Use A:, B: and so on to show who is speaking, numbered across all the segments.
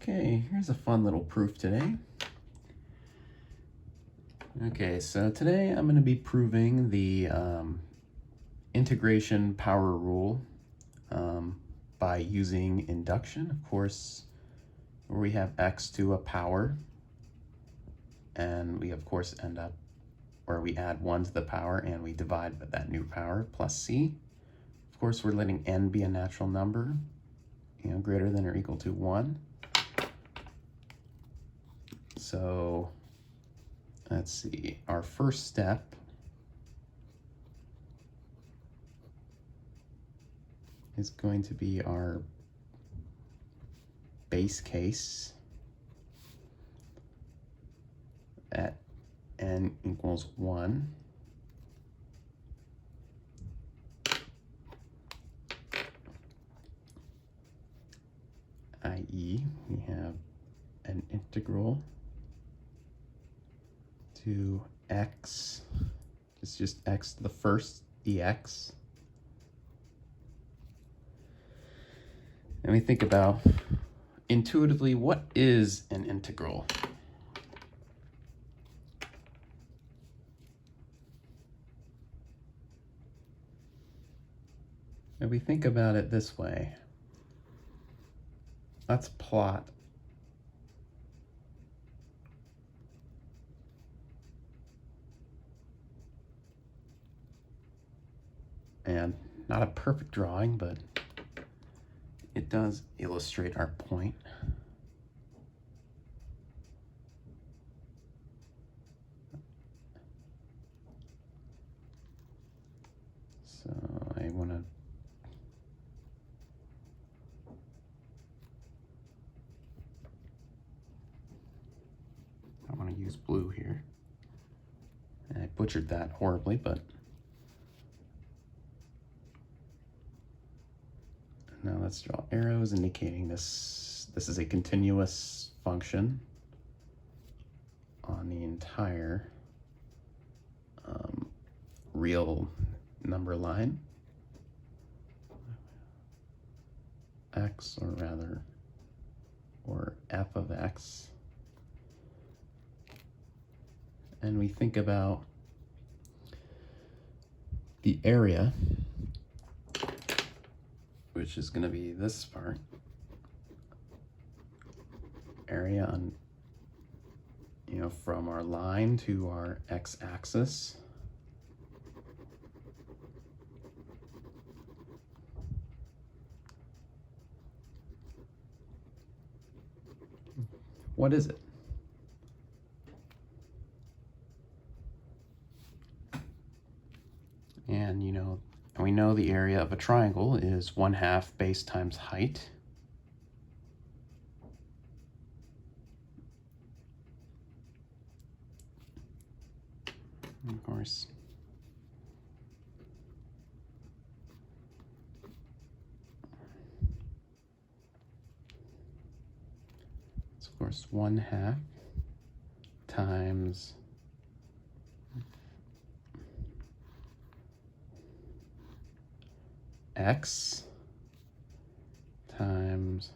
A: Okay, here's a fun little proof today. Okay, so today I'm going to be proving the integration power rule by using induction. Of course, where we have x to a power, and we of course end up where we add 1 to the power and we divide by that new power plus c. Of course, we're letting n be a natural number, greater than or equal to 1. So let's see, our first step is going to be our base case at n equals 1. i.e., we have an integral to x, it's just x to the first dx. And we think about intuitively, what is an integral? And we think about it this way. Let's plot and not a perfect drawing, but it does illustrate our point. So I want to use blue here. And I butchered that horribly, but now let's draw arrows indicating this is a continuous function on the entire real number line. X, or f of x. And we think about the area, which is going to be this part, area on, from our line to our x-axis. What is it? And we know the area of a triangle is 1/2 base times height. And of course, it's 1/2 times x times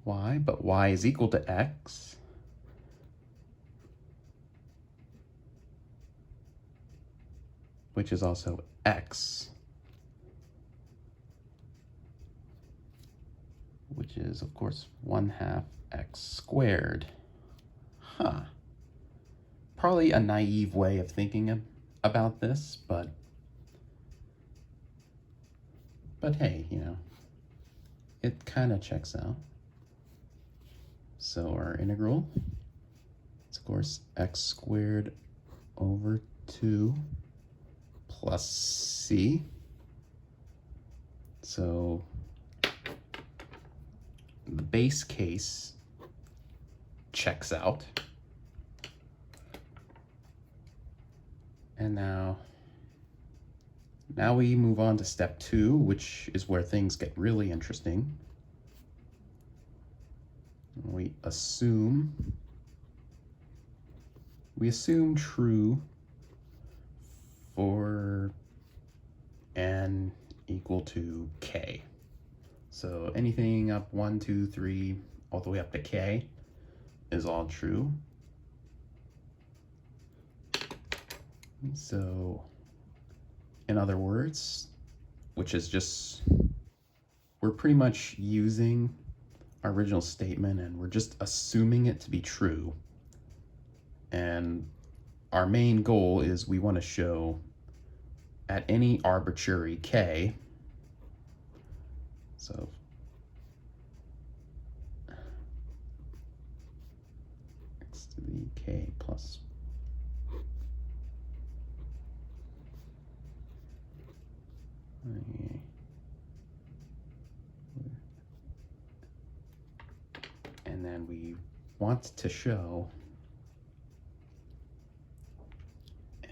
A: y, but y is equal to x. Which is also x, which is, of course, 1/2 x squared. Probably a naive way of thinking about this, but hey, it kind of checks out. So our integral is, of course, x squared over 2 plus c. So the base case checks out. And now we move on to step 2, which is where things get really interesting. We assume true for n equal to k. So anything up 1, 2, 3, all the way up to k is all true. So in other words, which is just, we're pretty much using our original statement and we're just assuming it to be true. And our main goal is we want to show at any arbitrary k, so x to the k plus and then we want to show,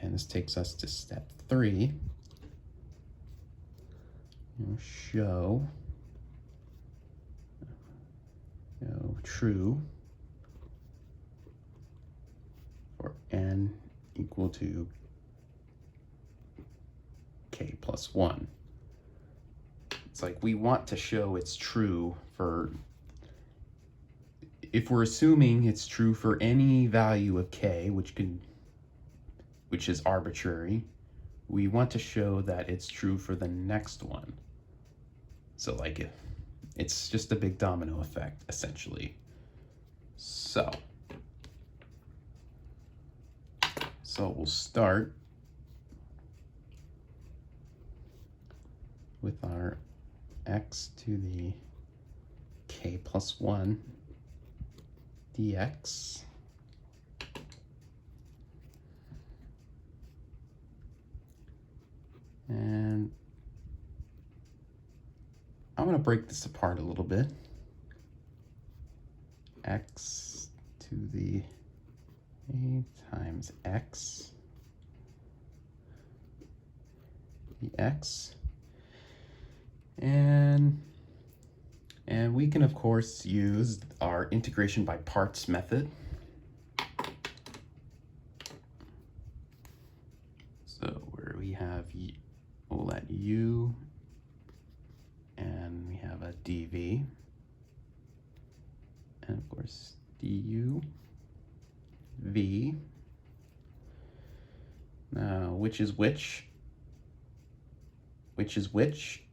A: and this takes us to step 3, show true for n equal to k plus 1. It's like we want to show it's true for, if we're assuming it's true for any value of k, which is arbitrary, we want to show that it's true for the next one. So like it's just a big domino effect, essentially. So we'll start with our x to the k plus 1 dx. And I'm going to break this apart a little bit. X to the a times x dx. And we can, of course, use our integration by parts method. So where we have, we'll let u, and we have a dv, and of course du, v. Now, which is which? Which is which?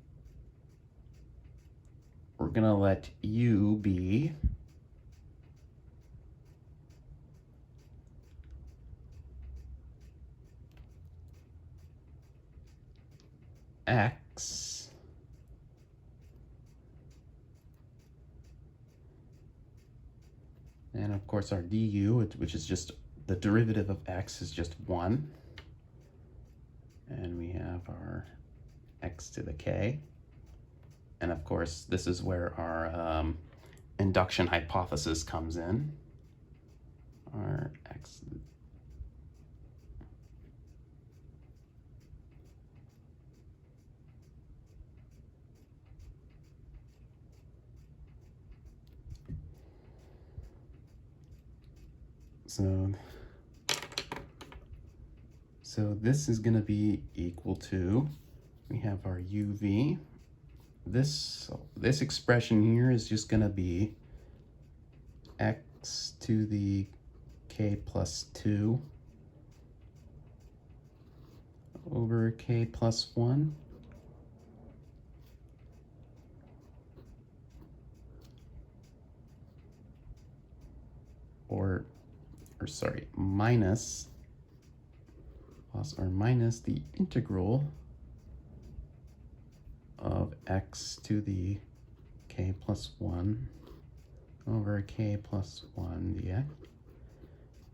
A: We're going to let u be x and of course our du, which is just the derivative of x, is just 1. And we have our x to the k. And of course, this is where our induction hypothesis comes in. Our x. So this is going to be equal to, we have our uv. This expression here is just going to be x to the k plus 2 over k plus 1. Or sorry, minus the integral of x to the k plus 1 over k plus 1 dx.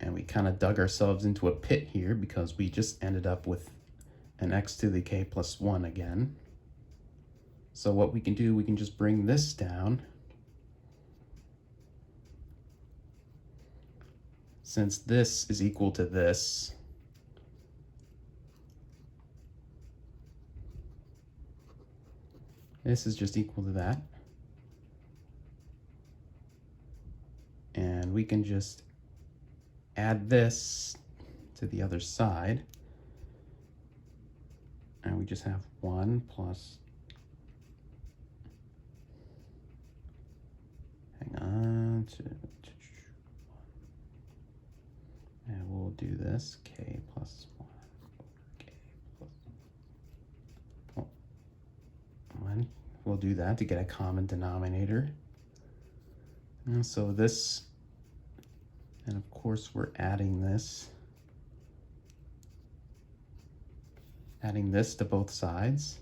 A: And we kind of dug ourselves into a pit here because we just ended up with an x to the k plus 1 again. So what we can do, we can just bring this down. Since this is equal to this, this is just equal to that. And we can just add this to the other side. And we just have 1 plus, hang on. And we'll do this, k plus 1 over k plus 1. We'll do that to get a common denominator. And so this, and of course we're adding this to both sides.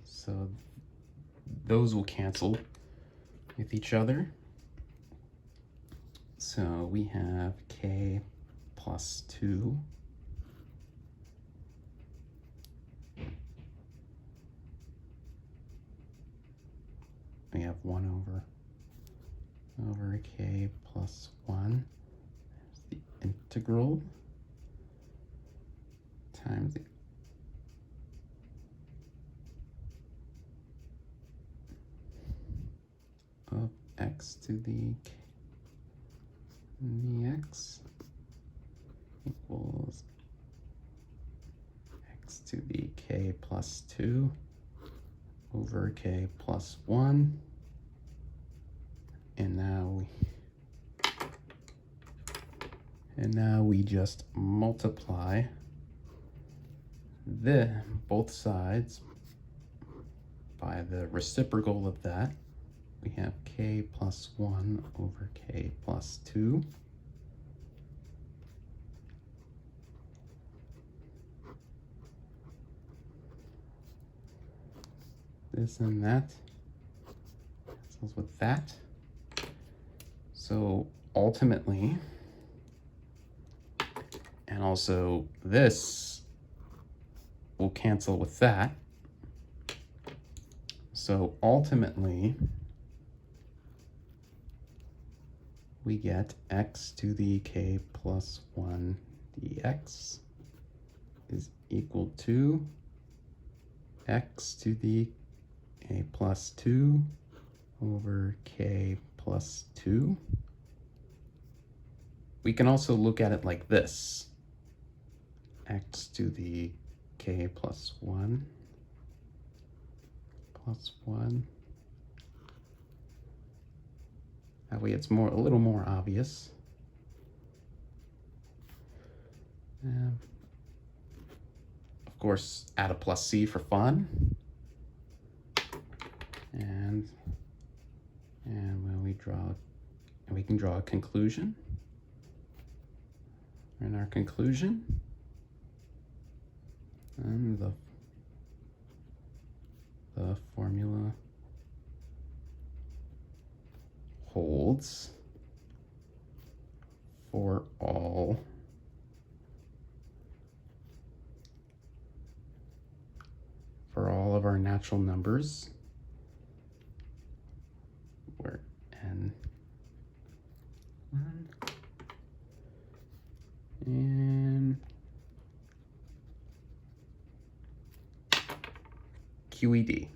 A: So those will cancel with each other. So we have k plus 2 we have 1 over k plus 1. There's the integral times the of x to the k dx equals x to the k plus 2 over k plus 1. And now we just multiply both sides by the reciprocal of that. We have k plus 1 over k plus 2. This and that cancels with that. So ultimately, and also this will cancel with that. So ultimately, we get x to the k plus 1 dx is equal to x to the k plus 2 over k plus 2. We can also look at it like this. X to the k plus 1 plus 1. That way it's a little more obvious. Of course, add a plus c for fun. And when we can draw a conclusion. And our conclusion, and the formula holds for all of our natural numbers where n and QED.